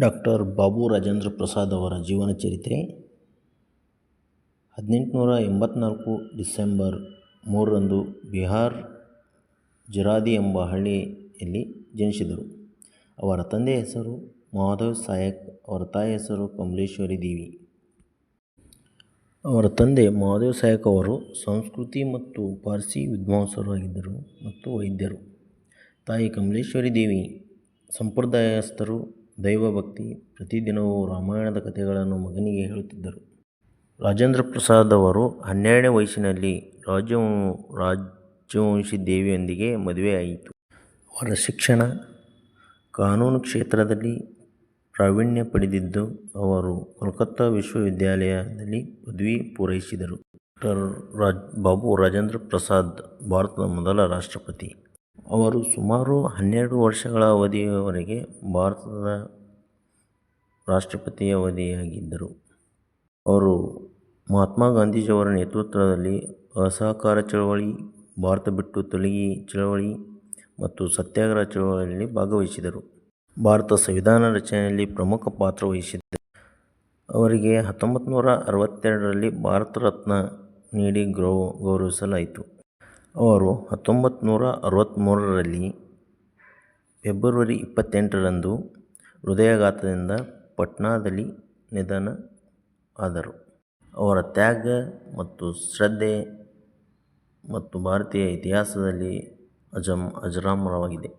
Doctor Babu Rajendra Prasad ಅವರ ಜೀವನ ಚರಿತ್ರೆ 1884 ಡಿಸೆಂಬರ್ 3ರಂದು ಬಿಹಾರ್ ಜಿರಾದಿ ಎಂಬ ಹಳ್ಳಿಯಲ್ಲಿ ಜನಿಸಿದರು. ಅವರ ತಂದೆಯ ಹೆಸರು ಮಾಧವ್ ಸಾಯಕ್, ಅವರ ತಾಯಿಯ ಹೆಸರು ಕಮಲೇಶ್ವರಿ ದೇವಿ. ಅವರ ತಂದೆ ಮಾಧವ್ ಸಾಯಕ್ ಅವರು ಸಂಸ್ಕೃತಿ ಮತ್ತು ಪಾರ್ಸಿ ವಿದ್ವಾಂಸರು ಆಗಿದ್ದರು ಮತ್ತು ವೈದ್ಯರು. ತಾಯಿ ಕಮಲೇಶ್ವರಿ ದೇವಿ ಸಂಪ್ರದಾಯಸ್ಥರು, ದೈವಭಕ್ತಿ, ಪ್ರತಿದಿನವೂ ರಾಮಾಯಣದ ಕಥೆಗಳನ್ನು ಮಗನಿಗೆ ಹೇಳುತ್ತಿದ್ದರು. ರಾಜೇಂದ್ರ ಪ್ರಸಾದ್ ಅವರು 12ನೇ ವಯಸ್ಸಿನಲ್ಲಿ ರಾಜವಂಶಿ ದೇವಿಯೊಂದಿಗೆ ಮದುವೆಯಾಯಿತು. ಅವರ ಶಿಕ್ಷಣ ಕಾನೂನು ಕ್ಷೇತ್ರದಲ್ಲಿ ಪ್ರಾವೀಣ್ಯ ಪಡೆದಿದ್ದು, ಅವರು ಕೋಲ್ಕತ್ತಾ ವಿಶ್ವವಿದ್ಯಾಲಯದಲ್ಲಿ ಪದವಿ ಪೂರೈಸಿದರು. ಡಾಕ್ಟರ್ ಬಾಬು ರಾಜೇಂದ್ರ ಪ್ರಸಾದ್ ಭಾರತದ ಮೊದಲ ರಾಷ್ಟ್ರಪತಿ. ಅವರು ಸುಮಾರು 12 ವರ್ಷಗಳ ಅವಧಿಯವರೆಗೆ ಭಾರತದ ರಾಷ್ಟ್ರಪತಿಯಾಗಿದ್ದರು. ಅವರು ಮಹಾತ್ಮ ಗಾಂಧೀಜಿಯವರ ನೇತೃತ್ವದಲ್ಲಿ ಅಸಹಕಾರ ಚಳವಳಿ, ಭಾರತ ಬಿಟ್ಟು ತೊಲಗಿ ಚಳವಳಿ ಮತ್ತು ಸತ್ಯಾಗ್ರಹ ಚಳವಳಿಯಲ್ಲಿ ಭಾಗವಹಿಸಿದರು. ಭಾರತ ಸಂವಿಧಾನ ರಚನೆಯಲ್ಲಿ ಪ್ರಮುಖ ಪಾತ್ರ ವಹಿಸಿದ್ದರು. ಅವರಿಗೆ 1962ರಲ್ಲಿ ಭಾರತ ರತ್ನ ನೀಡಿ ಗೌರವಿಸಲಾಯಿತು. ಅವರು 1963ರಲ್ಲಿ ಫೆಬ್ರವರಿ 28ರಂದು ಹೃದಯಾಘಾತದಿಂದ ಪಾಟ್ನಾದಲ್ಲಿ ನಿಧನ ಆದರು. ಅವರ ತ್ಯಾಗ ಮತ್ತು ಶ್ರದ್ಧೆ ಮತ್ತು ಭಾರತೀಯ ಇತಿಹಾಸದಲ್ಲಿ ಅಜರಾಮರವಾಗಿದೆ.